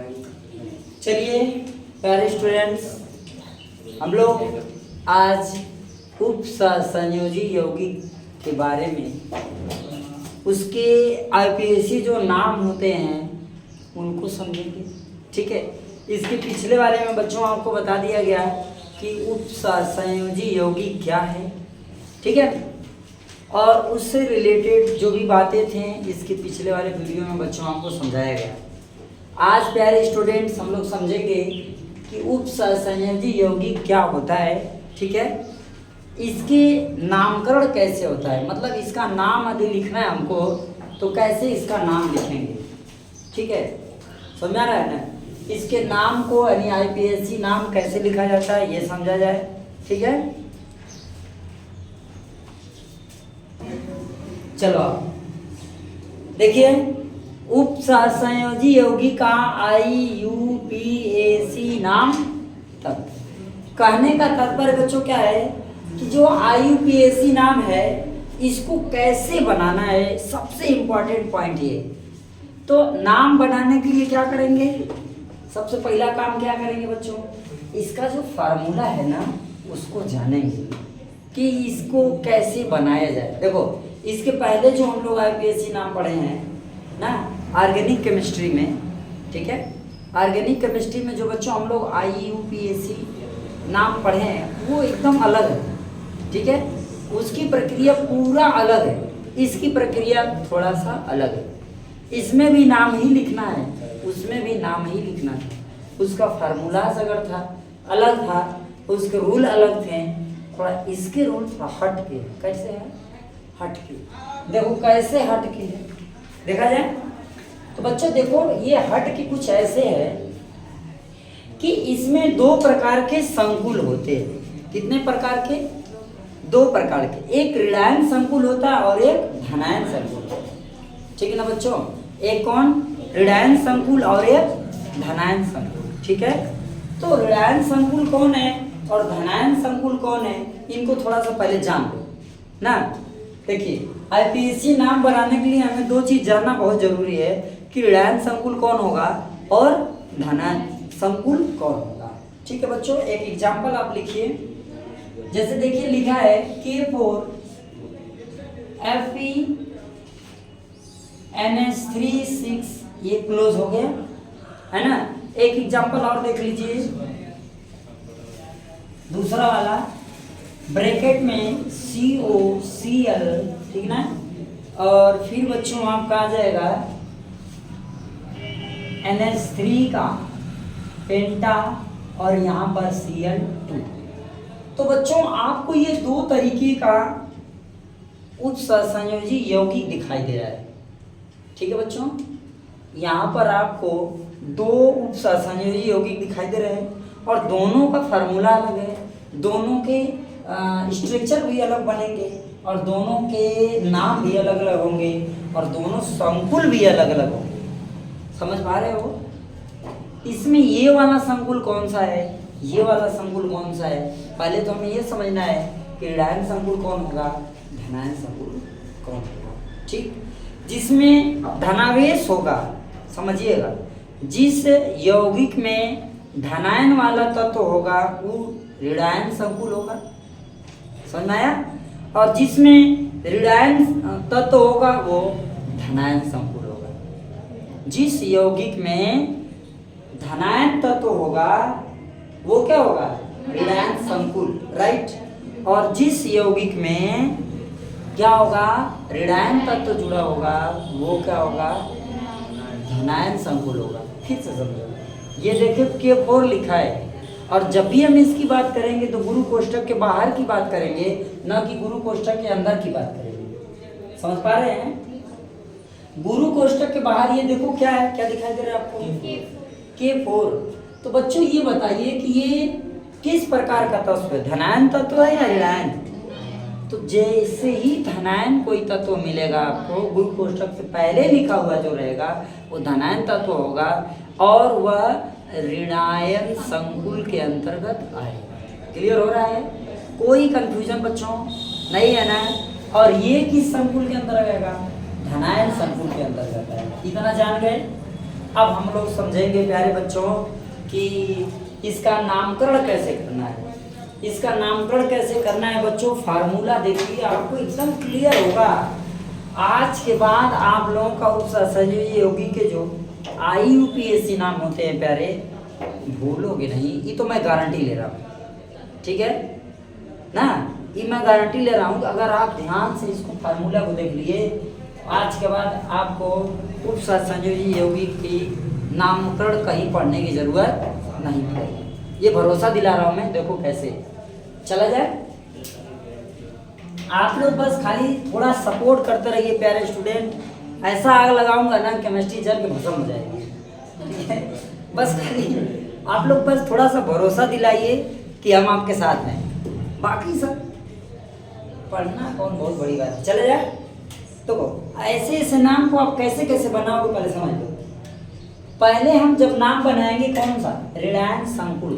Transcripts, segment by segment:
चलिए प्यारे स्टूडेंट्स, हम लोग आज उप संयोजी यौगिक के बारे में उसके आईपीएसी जो नाम होते हैं उनको समझेंगे। ठीक है, इसके पिछले वाले में बच्चों आपको बता दिया गया कि उप संयोजी यौगिक क्या है। ठीक है, और उससे रिलेटेड जो भी बातें थे इसके पिछले वाले वीडियो में बच्चों आपको समझाया गया। आज प्यारे स्टूडेंट्स हम लोग समझेंगे कि उप संयोजी यौगिक क्या होता है। ठीक है, इसके नामकरण कैसे होता है, मतलब इसका नाम यदि लिखना है हमको तो कैसे इसका नाम लिखेंगे। ठीक है, समझ आ रहा है ना, इसके नाम को यानी आईपीएससी नाम कैसे लिखा जाता है ये समझा जाए। ठीक है, चलो देखिए, उप संयोजी यौगिक का आईयूपीएसी नाम तत्व कहने का तात्पर्य बच्चों क्या है कि जो आईयूपीएसी नाम है इसको कैसे बनाना है, सबसे इम्पोर्टेंट पॉइंट ये। तो नाम बनाने के लिए क्या करेंगे, सबसे पहला काम क्या करेंगे बच्चों, इसका जो फार्मूला है ना उसको जानेंगे कि इसको कैसे बनाया जाए। देखो, इसके पहले जो हम लोग आईपीएससी नाम पढ़े हैं ना ऑर्गेनिक केमिस्ट्री में, ठीक है, ऑर्गेनिक केमिस्ट्री में जो बच्चों हम लोग आईयूपीएसी नाम पढ़े हैं वो एकदम अलग है। ठीक है, उसकी प्रक्रिया पूरा अलग है, इसकी प्रक्रिया थोड़ा सा अलग है। इसमें भी नाम ही लिखना है, उसमें भी नाम ही लिखना था, उसका फार्मूलाज अगर था अलग था, उसके रूल अलग थे, थोड़ा इसके रूल थोड़ा हट के। कैसे है, हट के। देखो कैसे हट के है, देखा जाए तो बच्चों देखो ये हट के कुछ ऐसे है कि इसमें दो प्रकार के संकुल होते हैं। कितने प्रकार के, दो प्रकार के, एक ऋणायन संकुल होता है और एक धनायन संकुल। ठीक है ना बच्चों, एक कौन, ऋणायन संकुल और एक धनायन संकुल। ठीक है, तो ऋणायन संकुल कौन है और धनायन संकुल कौन है, इनको थोड़ा सा पहले जान लो ना। देखिए, आईपीएससी नाम बनाने के लिए हमें दो चीज जानना बहुत जरूरी है कि ऋणायन संकुल कौन होगा और धनायन संकुल कौन होगा। ठीक है बच्चों, एक एग्जांपल आप लिखिए। जैसे देखिए लिखा है K4 FeNH3 ये क्लोज हो गया है ना। एक एग्जांपल और देख लीजिए, दूसरा वाला ब्रैकेट में COCl, ठीक ना, और फिर बच्चों आपका आ जाएगा NH3 का पेंटा और यहाँ पर Cl2। तो बच्चों आपको ये दो तरीके का उप संयोजी यौगिक दिखाई दे रहा है। ठीक है बच्चों, यहाँ पर आपको दो उप संयोजी यौगिक दिखाई दे रहे हैं और दोनों का फार्मूला अलग है, दोनों के स्ट्रक्चर भी अलग बनेंगे और दोनों के नाम भी अलग अलग होंगे और दोनों संकुल भी अलग अलग होंगे। समझ पा रहे हो, इसमें ये वाला संकुल कौन सा है, ये वाला संकुल कौन सा है, पहले तो हमें ये समझना है कि ऋणायन संकुल कौन होगा, धनायन संकुल कौन होगा। ठीक, जिसमें धनावेश होगा, समझिएगा, जिस यौगिक में धनायन वाला तत्व होगा वो ऋणायन संकुल होगा, समझ में आया, और जिसमें ऋणायन तत्व होगा वो धनायन संकुल होगा। जिस यौगिक में धनायन तत्व होगा वो क्या होगा, ऋणायन संकुल, राइट, और जिस यौगिक में क्या होगा, ऋणायन तत्व जुड़ा होगा वो क्या होगा, धनायन संकुल होगा। फिर से समझो, ये देखिए K4 लिखा है और जब भी हम इसकी बात करेंगे तो गुरु कोष्ठक के बाहर की बात करेंगे, न कि गुरु कोष्ठक के अंदर की बात करेंगे। समझ पा रहे हैं, गुरु कोष्ठक के बाहर ये देखो क्या है, क्या दिखाई दे रहा है आपको, K4। तो बच्चों ये बताइए कि ये किस प्रकार का तत्व है, धनायन तत्व है या ऋणायन। तो जैसे ही धनायन कोई तत्व मिलेगा आपको, गुरु कोष्ठक से पहले लिखा हुआ जो रहेगा वो धनायन तत्व होगा और वह ऋणायन संकुल के अंतर्गत आएगा। क्लियर हो रहा है, कोई कंफ्यूजन बच्चों नहीं है ना। और ये किस संकुल के अंदर आएगा, धनायन संकुल के अंतर्गत आएगा। इतना जान गए। अब हम लोग समझेंगे प्यारे बच्चों कि इसका नामकरण कैसे करना है। इसका नामकरण कैसे करना है बच्चों, फार्मूला देखिए आपको एकदम क्लियर होगा। आज के बाद आप लोगों का उपसहयोगी योगी के जो IUPAC नाम होते हैं प्यारे, भूलोगे नहीं, ये तो मैं गारंटी ले रहा हूँ, ठीक है ना, ये मैं गारंटी ले रहा हूँ। अगर आप ध्यान से इसको फार्मूला को देख लिए, आज के बाद आपको उपसहयोगी योगी की नामकरण कहीं पढ़ने की जरूरत नहीं पड़ेगी, ये भरोसा दिला रहा हूँ मैं। देखो कैसे चला जाए, आप लोग बस खाली थोड़ा सपोर्ट करते रहिए प्यारे स्टूडेंट। ऐसा आग लगाऊंगा ना केमिस्ट्री जल के भस्म हो जाएगी, ठीक है। बस खाली आप लोग बस थोड़ा सा भरोसा दिलाइए कि हम आपके साथ हैं, बाकी सब पढ़ना कौन बहुत बड़ी बात है। चले जाए तो ऐसे ऐसे नाम को आप कैसे कैसे बनाओगे पहले समझ लो। पहले हम जब नाम बनाएंगे कौन सा, ऋणायन संकुल।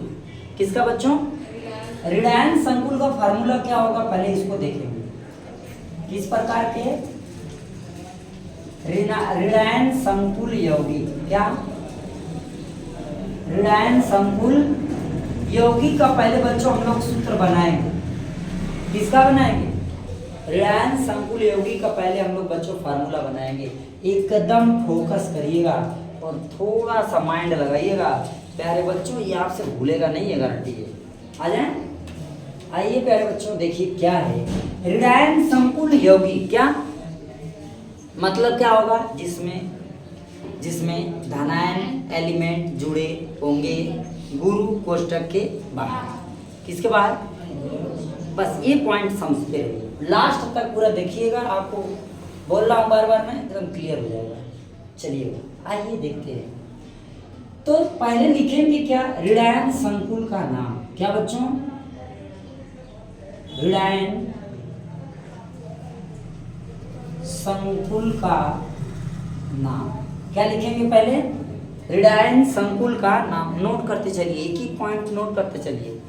किसका बच्चों, ऋणायन संकुल का फार्मूला क्या होगा पहले इसको देखेंगे। किस प्रकार के ऋणायन संकुल यौगिक, क्या ऋणायन संकुल यौगिक का पहले बच्चों हम लोग सूत्र बनाएंगे। किसका बनाएंगे, ऋणायन संकुल यौगिक का पहले हम लोग बच्चों फार्मूला बनाएंगे। एकदम फोकस करिएगा और थोड़ा सा माइंड लगाइएगा प्यारे बच्चों, ये आपसे भूलेगा नहीं, ये गारंटी है। आ जाए, आइए प्यारे बच्चों देखिए क्या है ऋणायन संकुल यौगिक। क्या मतलब क्या होगा, जिसमें धनायन एलिमेंट जुड़े होंगे गुरु कोष्टक के बाहर। किसके बाहर, बस ये पॉइंट समझते रहिए, लास्ट तक पूरा देखिएगा, आपको बोल रहा हूँ बार बार मैं, एकदम क्लियर हो जाएगा। चलिए आइए देखते हैं। तो पहले लिखेंगे क्या, ऋणायन संकुल का नाम। क्या बच्चों, ऋणायन संकुल का नाम। क्या लिखेंगे पहले, ऋणायन संकुल का नाम। नोट करते चलिए, एक ही पॉइंट नोट करते चलिए,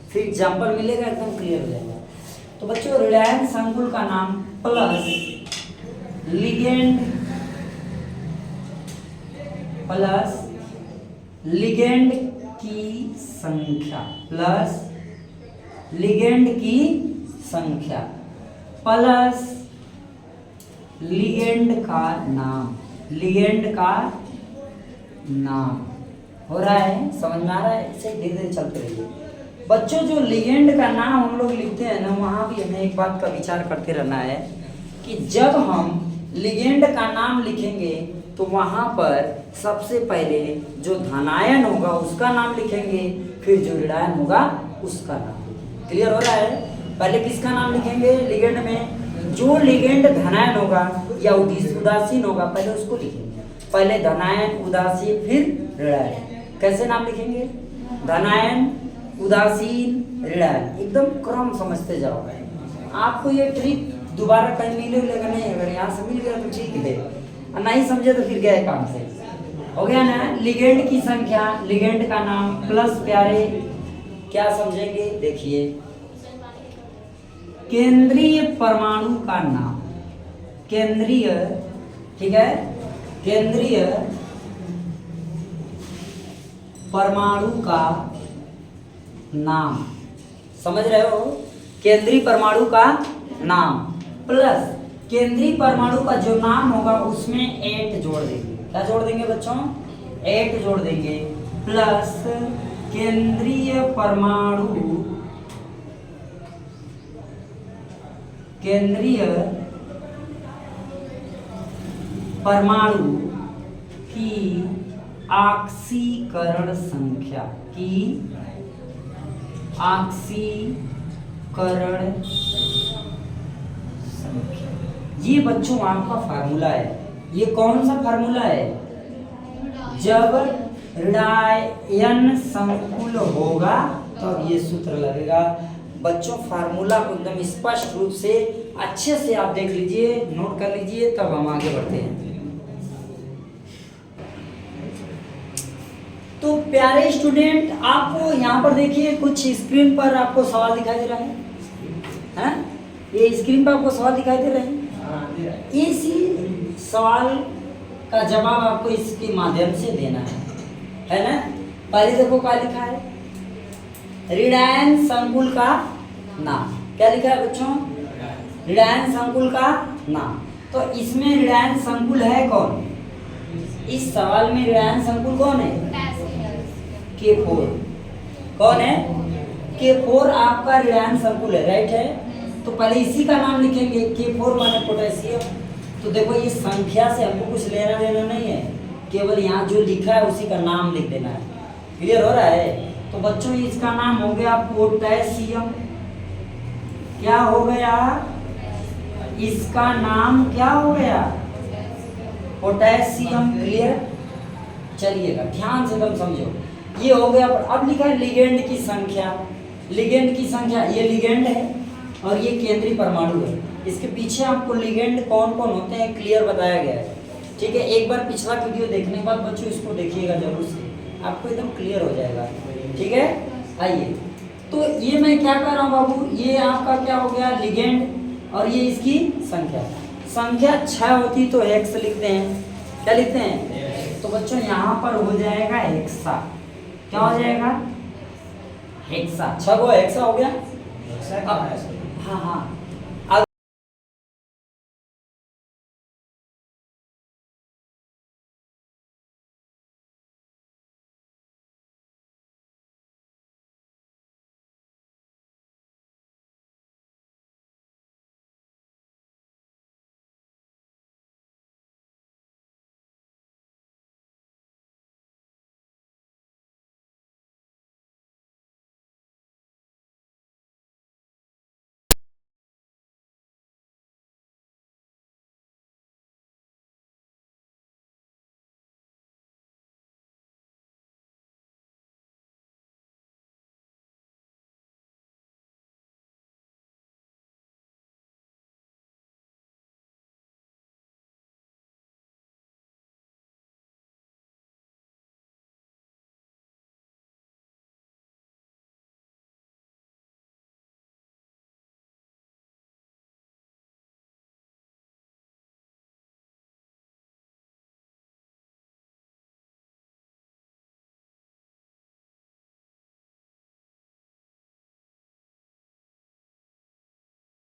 फिर एग्जाम्पल मिलेगा, एकदम क्लियर हो जाएगा। तो बच्चों ऋणायन संकुल का नाम प्लस लिगेंड की संख्या, प्लस लिगेंड की संख्या प्लस लिगेंड का नाम, लिगेंड का नाम। हो रहा है, समझ में आ रहा है, इसे धीरे धीरे चलते रहिए बच्चों। जो लिगेंड का नाम हम लोग लिखते हैं ना, वहाँ भी हमें एक बात का विचार करते रहना है कि जब हम लिगेंड का नाम लिखेंगे तो वहाँ पर सबसे पहले जो धनायन होगा उसका नाम लिखेंगे, फिर जो ऋणायन होगा उसका नाम। क्लियर हो रहा है, पहले किसका नाम लिखेंगे, लिगेंड में जो लिगेंड धनायन होगा या उदासीन होगा पहले उसको लिखेंगे, पहले धनायन उदासीन फिर ऋणायन। कैसे नाम लिखेंगे, धनायन उदासीन ऋणायन, एकदम क्रम समझते जाओगे। आपको ये ट्रिक दोबारा कहीं मिलेगा नहीं, अगर यहाँ से मिल गया तो ठीक है, और नहीं समझे तो फिर गए काम से। हो गया ना, लिगेंड की संख्या, लिगेंड का नाम प्लस प्यारे क्या समझेंगे, देखिए केंद्रीय परमाणु का नाम, केंद्रीय, ठीक है, केंद्रीय परमाणु का नाम। समझ रहे हो, केंद्रीय परमाणु का नाम प्लस केंद्रीय परमाणु का जो नाम होगा उसमें 8 जोड़ देंगे। क्या जोड़ देंगे बच्चों, 8 जोड़ देंगे, प्लस केंद्रीय परमाणु, केंद्रीय परमाणु की ऑक्सीकरण संख्या, की ऑक्सीकरण संख्या। ये बच्चों आपका फार्मूला है। ये कौन सा फार्मूला है, जब ऋणायन संकुल होगा तब ये सूत्र लगेगा। बच्चों फार्मूला को एकदम स्पष्ट रूप से अच्छे से आप देख लीजिए, नोट कर लीजिए, तब हम आगे बढ़ते हैं। तो प्यारे स्टूडेंट, आपको यहाँ पर देखिए कुछ स्क्रीन पर आपको सवाल दिखाई दे रहा है, हैं? ये स्क्रीन पर आपको सवाल दिखाई दे रहे हैं। इसी सवाल का जवाब आपको इसके माध्यम से देना है ना। पहले देखो क्या लिखा है, ऋणायन संकुल का नाम। क्या लिखा है बच्चों, ऋणायन संकुल का नाम। तो इसमें ऋणायन संकुल है कौन, इस सवाल में ऋणायन संकुल कौन है, K4। कौन है, K4 आपका ऋणायन संकुल है, राइट है। तो पहले इसी का नाम लिखेंगे, K4 माने पोटेशियम। तो देखो ये संख्या से हमको कुछ लेना देना नहीं है, केवल यहाँ जो लिखा है उसी का नाम लिख देना है। क्लियर हो रहा है। तो बच्चों इसका नाम हो गया पोटेशियम। क्या हो गया, इसका नाम क्या हो गया, पोटेशियम। क्लियर, चलिएगा ध्यान से एकदम समझो। ये हो गया। अब लिखा है लिगेंड की संख्या। लिगेंड की संख्या, ये लिगेंड है और ये केंद्रीय परमाणु है। इसके पीछे आपको लिगेंड कौन कौन होते हैं क्लियर बताया गया है। ठीक है, एक बार पिछला वीडियो देखने के बाद बच्चों इसको देखिएगा जरूर से, आपको एकदम क्लियर हो जाएगा। ठीक है, आइए। तो ये मैं क्या कर रहा हूँ बाबू, ये आपका क्या हो गया लिगेंड और ये इसकी संख्या। संख्या 6 होती तो हेक्स लिखते हैं। क्या लिखते हैं, तो बच्चों यहाँ पर हो जाएगा हेक्सा। क्या हो जाएगा, हेक्सा। 6 को हेक्सा हो गया। हाँ हाँ,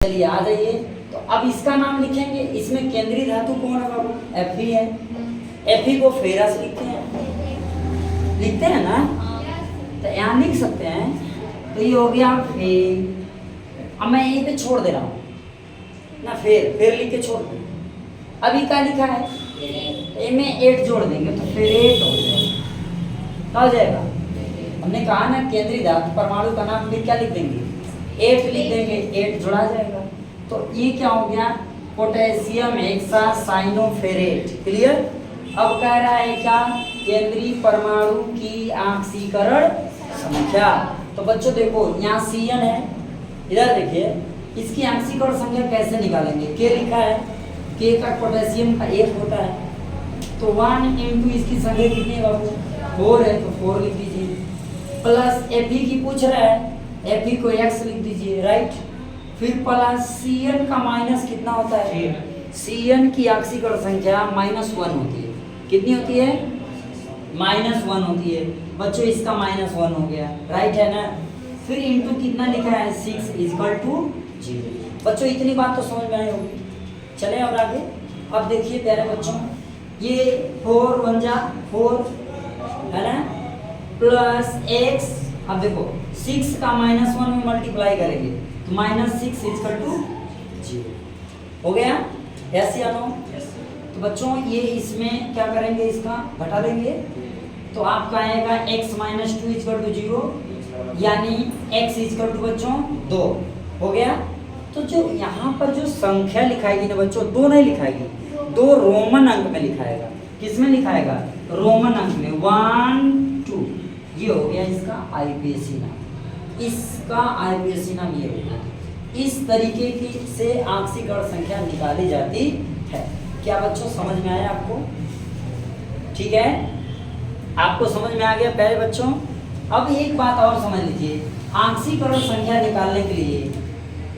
चलिए आ जाइए। तो अब इसका नाम लिखेंगे। इसमें केंद्रीय धातु कौन है बाबू, Fe है। Fe को फेरस लिखते हैं ना, तो यहाँ लिख सकते हैं। तो ये हो गया फे। अब मैं यहीं पे छोड़ दे रहा हूँ ना, फेर लिख के छोड़ दूँ। अभी क्या लिखा है, में 8 जोड़ देंगे तो फिर 8 हो जाएगा। क्या हो जाएगा, हमने कहा ना केंद्रीय धातु परमाणु का नाम फिर क्या लिख देंगे, 8 लिख देंगे, 8 जोड़ा जाएगा। तो ये क्या हो गया, पोटेशियम हेक्सासाइनोफेरेट। क्लियर। अब कह रहा है क्या, केंद्रीय परमाणु की ऑक्सीकरण संख्या। तो बच्चों देखो यहाँ Cn है, इधर देखिए इसकी ऑक्सीकरण संख्या कैसे निकालेंगे। K लिखा है, K का पोटेशियम का 1 होता है। तो 1 इंटू इसकी संख्या कितनी है बाबू, 4 है, तो 4 लिख दीजिए। प्लस Fe की पूछ रहा है, Fe को x लिख दीजिए, राइट। फिर प्लस Cn का माइनस कितना होता है, Cn की ऑक्सीकरण संख्या -1 होती है। कितनी होती है, -1 होती है। बच्चों इसका -1 हो गया, राइट है ना। फिर इंटू कितना लिखा है, 6 = 0। बच्चों इतनी बात तो समझ में आई होगी। चले और आगे। अब देखिए प्यारे बच्चों, ये 4 1 जा 4 है ना, प्लस x। अब देखो 6 का -1 में मल्टीप्लाई करेंगे तो -6 = 0 हो गया। ऐसे या नो। तो बच्चों ये इसमें क्या करेंगे, इसका घटा देंगे तो आपका आएगा x - 2 = 0, यानी x = बच्चों 2 हो गया। तो जो यहाँ पर जो संख्या लिखाएगी ना बच्चों, 2 नहीं लिखाएगी, 2 रोमन अंक में लिखाएगा। किस में लिखाएगा, रोमन अंक में, 1 2। ये हो गया इसका IUPAC नाम। इसका IUPAC नाम ये हो गया। इस तरीके की से ऑक्सीकरण संख्या निकाली जाती है। क्या बच्चों समझ में आया आपको, ठीक है, आपको समझ में आ गया प्यारे बच्चों। अब एक बात और समझ लीजिए, ऑक्सीकरण संख्या निकालने के लिए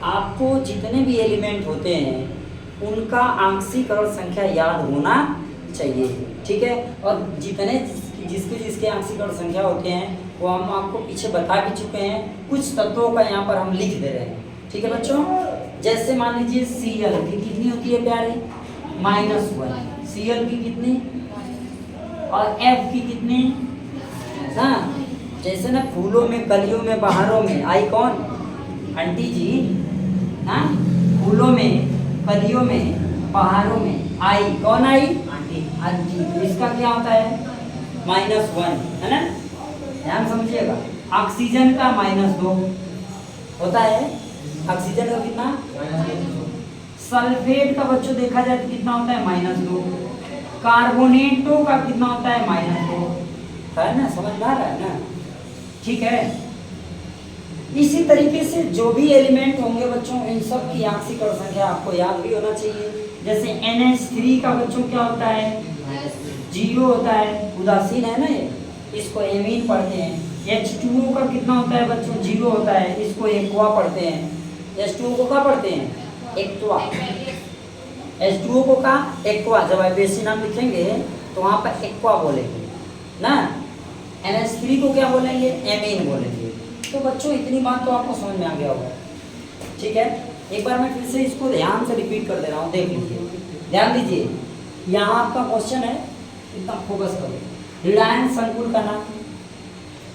आपको जितने भी एलिमेंट होते हैं उनका ऑक्सीकरण संख्या याद होना चाहिए, ठीक है। और जितने जिसके जिसके आंशिक और संख्या होते हैं वो हम आपको पीछे बता भी चुके हैं, कुछ तत्वों का यहाँ पर हम लिख दे रहे हैं, ठीक है बच्चों। जैसे मान लीजिए Cl की कितनी होती है प्यारे, -1, Cl की कितनी और F की कितनी ना। जैसे ना फूलों में, कलियों में, बहारों में आई कौन, आंटी जी ना। फूलों में, कलियों में, बहारों में आई कौन आई, आंटी। तो इसका क्या होता है -1, है ना, ध्यान समझिएगा। ऑक्सीजन का -2 होता है, ऑक्सीजन का कितना, सल्फेट का बच्चों देखा जाए तो कितना होता है -2, कार्बोनेटों का कितना होता है -2, है ना, समझ में आ रहा है ना, ठीक है। इसी तरीके से जो भी एलिमेंट होंगे बच्चों इन सब की आंशिक और संख्या आपको याद भी होना चाहिए। जैसे NH3 का बच्चों क्या होता है, 0 होता है, उदासीन है ना ये, इसको एमीन पढ़ते हैं। H2O का कितना होता है बच्चों, 0 होता है, इसको एक्वा पढ़ते हैं। H2O को क्या पढ़ते हैं, एक्वा। H2O को का एक्वा, जब आईपीएससी नाम लिखेंगे तो वहाँ पर एक्वा बोलेंगे ना। NH3 को क्या बोलेंगे, एमीन बोलेंगे। तो बच्चों इतनी बात तो आपको समझ में आ गया होगा, ठीक है। एक बार मैं फिर से इसको ध्यान से रिपीट कर दे रहा हूँ, देख लीजिए, ध्यान दीजिए। यहाँ आपका क्वेश्चन है, एकदम फोकस करो। ऋणायन संकुल का नाम,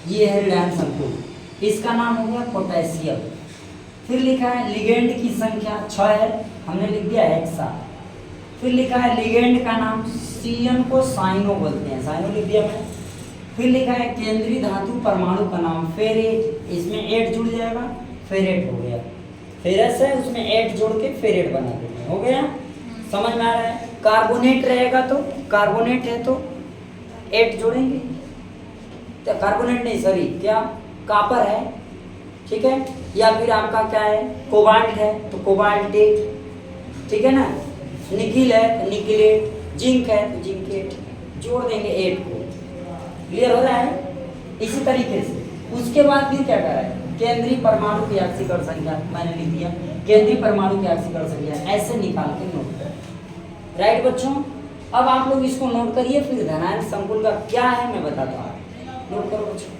ये है ऋणायन संकुल, इसका नाम हो गया पोटेशियम। फिर लिखा है लिगेंड की संख्या 6 है, हमने लिख दिया हेक्सा। फिर लिखा है लिगेंड का नाम, Cn को साइनो बोलते हैं, साइनो लिख दिया मैंने। फिर लिखा है केंद्रीय धातु परमाणु का नाम फेरेट, इसमें 8 जुड़ जाएगा, फेरेट हो गया। फेरस है उसमें 8 जोड़ के फेरेट बना देंगे, हो गया, समझ में आ रहा है। कार्बोनेट रहेगा तो, कार्बोनेट है तो 8 जोड़ेंगे, तो कार्बोनेट नहीं सॉरी क्या, कापर है, ठीक है। या फिर आपका क्या है, कोबाल्ट है तो कोबाल्टेट, ठीक है ना। निकिल है तो निकिलेट, जिंक है तो जिंकेट, जोड़ देंगे 8 को, क्लियर हो रहा है। इसी तरीके से उसके बाद फिर क्या करा है, केंद्रीय परमाणु की आंशिक और संख्या मैंने लिख दिया, केंद्रीय परमाणु की आंशिक और संख्या ऐसे निकाल के नोट करें, राइट बच्चों। अब आप लोग इसको नोट करिए, फिर धनायन संकुल का क्या है मैं बताता हूँ, नोट करो बच्चों।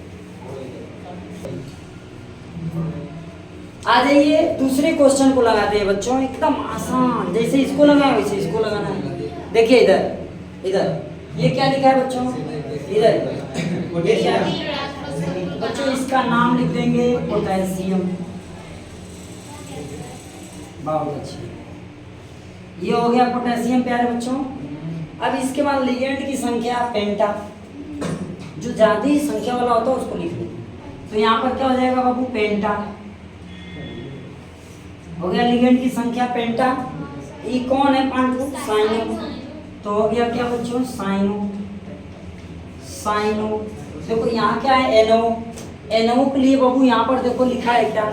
आ जाइए दूसरे क्वेश्चन को लगाते हैं बच्चों, एकदम आसान, जैसे इसको लगाया वैसे इसको लगाना है। देखिए इधर इधर ये क्या लिखा है बच्चों, इधर ये क्या बच्चों, इसका नाम लिख देंगे पोटेशियम, बहुत अच्छी, ये हो गया पोटेशियम प्यारे बच्चों। अब इसके बाद लिगेंड की संख्या पेंटा, जो ज्यादा संख्या वाला होता है उसको लिख लेंगे, तो यहाँ पर क्या हो जाएगा बाबू, पेंटा हो गया। लिगेंड की संख्या पेंटा, ये कौन है, पांडु, साइनो, तो हो गया क्या बच्चों, साइनो, साइनो। देखो यहाँ क्या है, NO, NO के लिए बाबू यहाँ पर देखो लिखा है क्या,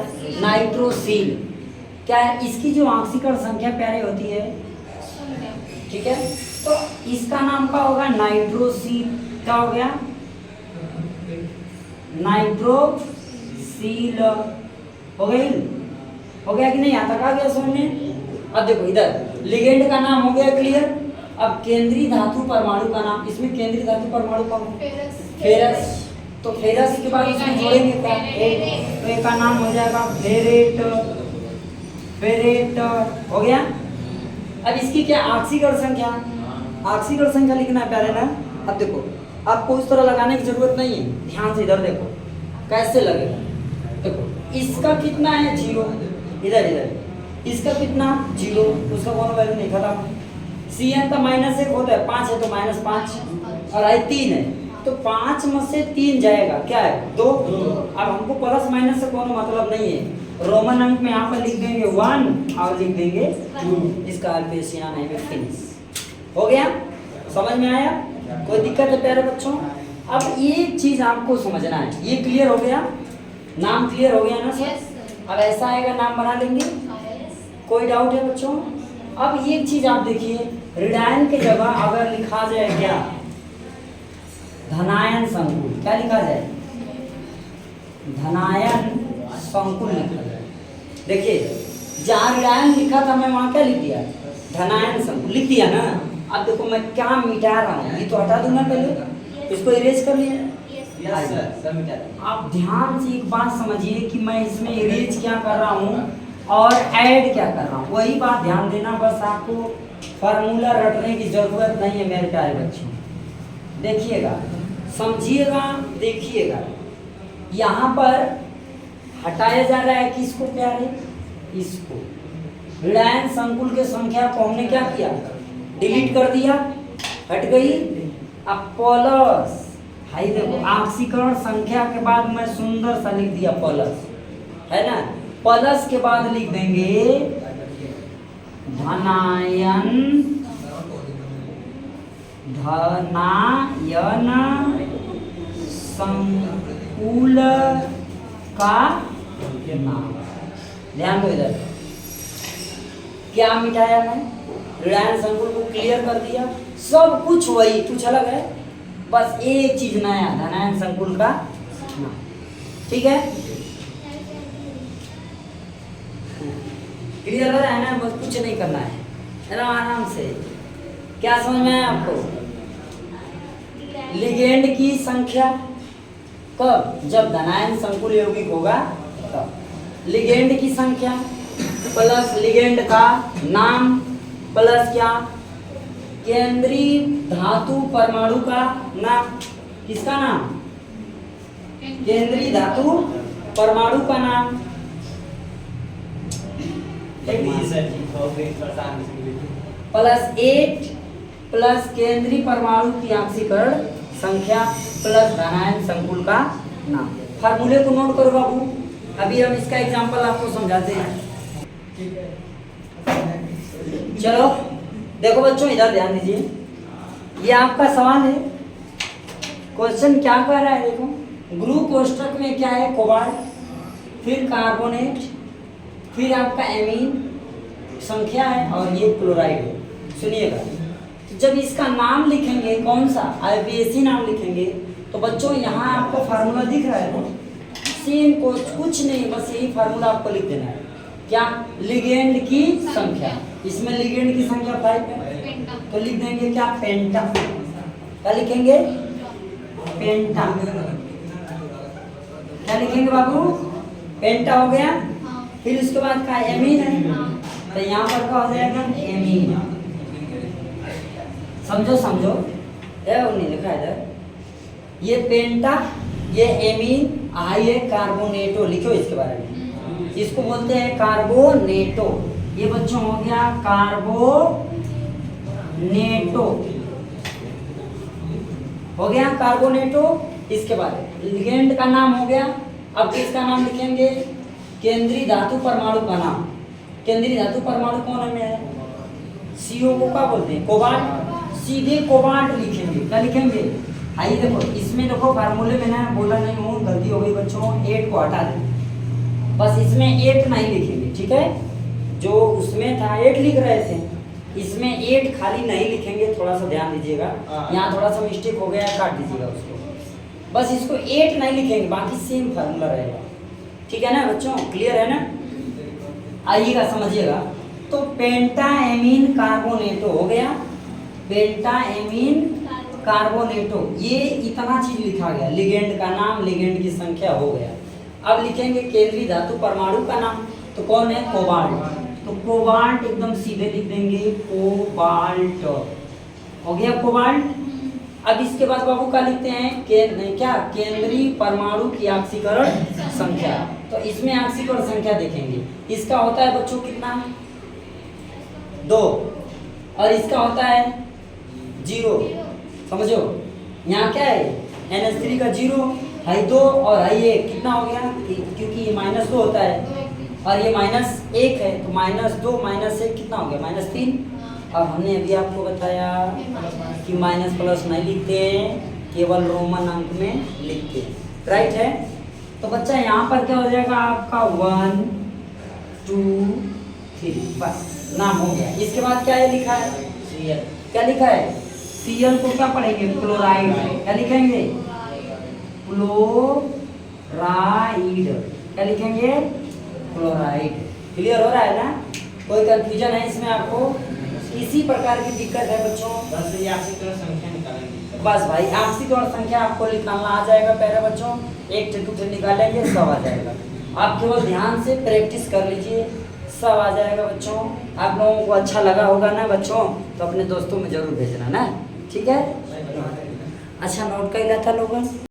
नाइट्रोसिल, क्या है, इसकी जो आंशिक और संख्या प्यारे होती है, ठीक है, तो इसका नाम क्या होगा, नाइट्रोसिल, क्या हो गया, नाइट्रोसिल, हो गया कि नहीं, यहाँ तक आ गया समझ में। अब देखो इधर लिगेंड का नाम हो गया क्लियर। अब केंद्रीय धातु परमाणु का नाम, इसमें केंद्रीय धातु परमाणु कौन है, फेरस, तो फेरस के बाद इसमें जोड़ेंगे क्या, तो एक का नाम हो जाएगा फेरेट, फेरेट हो गया। अब इसकी क्या आंशिक और संख्या, आंशिक और संख्या लिखना है प्यारे ना। अब देखो आपको उस तरह लगाने की जरूरत नहीं है, ध्यान से इधर देखो कैसे लगेगा। देखो इसका कितना है 0, इधर इधर इसका कितना 0, उसका कोनो वैल्यू नहीं, खत्म। Cn का -1 होता है, 5 है तो -5, और आई 3 है तो 5 में से 3 जाएगा, क्या है 2। अब हमको प्लस माइनस से कोनो मतलब नहीं है, रोमन अंक में यहाँ पर लिख देंगे 1 और लिख देंगे 2, इसका अल्पेशियन है फिनिश, हो गया, समझ में आया, कोई दिक्कत है प्यारे बच्चों। अब एक चीज आपको समझना है, ये क्लियर हो गया, नाम क्लियर हो गया ना सर। अब ऐसा आएगा नाम बना लेंगे, कोई डाउट है बच्चों। अब एक चीज आप देखिए, ऋणायन की जगह अगर लिखा जाए क्या, धनायन संकुल, क्या लिखा जाए, धनायन संकुल लिखा जाए। देखिए जहाँ ऋणायन लिखा था मैं वहाँ क्या लिख दिया, धनायन संकुल लिख दिया ना, अब देखो मैं क्या मिटा रहा हूँ, ये तो हटा दूंगा पहले, इसको इरेज कर लिया। यस सर, सब मिटा देंगे। आप ध्यान से एक बात समझिए कि मैं इसमें इरेज क्या कर रहा हूँ और ऐड क्या कर रहा हूँ, वही बात ध्यान देना। बस आपको फार्मूला रटने की जरूरत नहीं है मेरे प्यारे बच्चों। देखिएगा, समझिएगा, देखिएगा, यहाँ पर हटाया जा रहा है किसको प्यारे, इसको। ऋणायन संकुल के संख्या को हमने क्या किया, डिलीट कर दिया, हट गई। अब प्लस, भाई देखो आक्सीकरण संख्या के बाद मैं सुंदर सा लिख दिया प्लस, है ना। प्लस के बाद लिख देंगे धनायन, धनायन संकुल का नाम। ध्यान दो इधर, क्या मिटाया मैं, ऋणायन संकुल को क्लियर कर दिया, सब कुछ वही, कुछ अलग है, बस एक चीज नया, धनायन संकुल का नाम। ठीक है, क्लियर हो रहा है ना, बस कुछ नहीं करना है ना, आराम से। क्या समझ में आया आपको, लिगेंड की संख्या कब, जब धनायन संकुल यौगिक होगा तब। लिगेंड की संख्या प्लस लिगेंड का नाम प्लस क्या, केंद्रीय धातु परमाणु का नाम। किसका नाम, केंद्रीय धातु परमाणु का नाम। प्लस 8 प्लस केंद्रीय परमाणु की ऑक्सीकरण संख्या प्लस धनायन संकुल का नाम। फार्मूले को नोट करो बाबू, अभी हम इसका एग्जांपल आपको समझाते हैं। चलो देखो बच्चों, इधर ध्यान दीजिए, ये आपका सवाल है। क्वेश्चन क्या कह रहा है, देखो ग्रुप कोष्ठक में क्या है, कोबाल्ट, फिर कार्बोनेट, फिर आपका एमीन संख्या है और ये क्लोराइड है। सुनिएगा, जब इसका नाम लिखेंगे कौन सा, आईपीएसी नाम लिखेंगे, तो बच्चों यहाँ आपको फार्मूला दिख रहा है ना, सेम कुछ नहीं, बस यही फार्मूला आपको लिख देना है। क्या, लिगेंड की संख्या, इसमें लिगेंड की संख्या 5 है, तो लिख देंगे क्या, पेंटा। क्या लिखेंगे, पेंटा। क्या लिखेंगे बाबू, पेंटा हो गया। फिर उसके बाद का एमीन है, तो यहाँ पर क्या हो जाएगा, एमीन। समझो समझो, नहीं लिखा इधर, ये पेंटा, ये एमीन, ये कार्बोनेटो, लिखो इसके बारे में, इसको बोलते हैं कार्बोनेटो। ये बच्चों हो गया कार्बोनेटो, हो गया कार्बोनेटो। इसके बाद लिगेंड का नाम हो गया। अब किसका नाम लिखेंगे, केंद्रीय धातु परमाणु का नाम। केंद्रीय धातु परमाणु कौन है, सीओ को क्या बोलते हैं, कोबाल्ट। सीधे कोबाल्ट लिखेंगे। क्या लिखेंगे, आइए देखो इसमें देखो फार्मूले में ना बोला नहीं हूँ, गलती हो गई बच्चों, 8 को हटा दें, बस इसमें 8 नहीं लिखेंगे, ठीक है। जो उसमें था 8 लिख रहे थे, इसमें 8 खाली नहीं लिखेंगे, थोड़ा सा ध्यान दीजिएगा, यहाँ थोड़ा सा मिस्टेक हो गया, काट दीजिएगा उसको। बस इसको 8 नहीं लिखेंगे, बाकी सेम फार्मूला रहेगा, ठीक है ना बच्चों, क्लियर है ना। आइएगा समझिएगा, तो पेंटाएमीन कार्बोनेटो हो गया, पेंटाएमीन कार्बोनेटो, ये इतना चीज लिखा गया, लिगेंड का नाम, लिगेंड की संख्या हो गया। अब लिखेंगे केंद्रीय धातु परमाणु का नाम, तो कौन है, कोबाल्ट। तो कोबाल्ट एकदम सीधे लिख देंगे, कोबाल्ट हो गया, कोबाल्ट। अब इसके बाद बाबू का लिखते हैं क्या, केंद्रीय परमाणु की ऑक्सीकरण संख्या। तो इसमें ऑक्सीकरण संख्या देखेंगे, इसका होता है बच्चों कितना, 2, और इसका होता है 0। समझो, यहाँ क्या है, NH3 का 0, हाई 2 और हाई 1, कितना हो गया, क्योंकि ये -2 होता है और ये -1 है, तो -2 -1 कितना हो गया, -3। अब हमने अभी आपको बताया कि माइनस प्लस नहीं लिखते हैं, केवल रोमन अंक में लिखते हैं, राइट है। तो बच्चा यहाँ पर क्या हो जाएगा आपका, 1 2 3, बस नाम हो गया। इसके बाद क्या है लिखा है, Cl। क्या लिखा है, Cl को क्या पढ़ेंगे, क्लोराइड। क्या लिखेंगे, क्लोराइड। क्या लिखेंगे, क्लोराइड। क्लियर हो रहा है ना, कोई कंफ्यूजन है इसमें आपको, किसी प्रकार की दिक्कत है बच्चों? बस ये आपसे थोड़ा संख्या निकालेंगे। बस भाई आपसी गौण संख्या आपको निकालना आ जाएगा पहले बच्चों, एक से दूसरे निकालेंगे सब आ जाएगा। आप केवल ध्यान से प्रैक्टिस कर लीजिए, सब आ जाएगा बच्चों। आप लोगों को अच्छा लगा होगा ना बच्चों, तो अपने दोस्तों में जरूर भेजना ना, ठीक है। अच्छा नोट कर लिया था लोगों?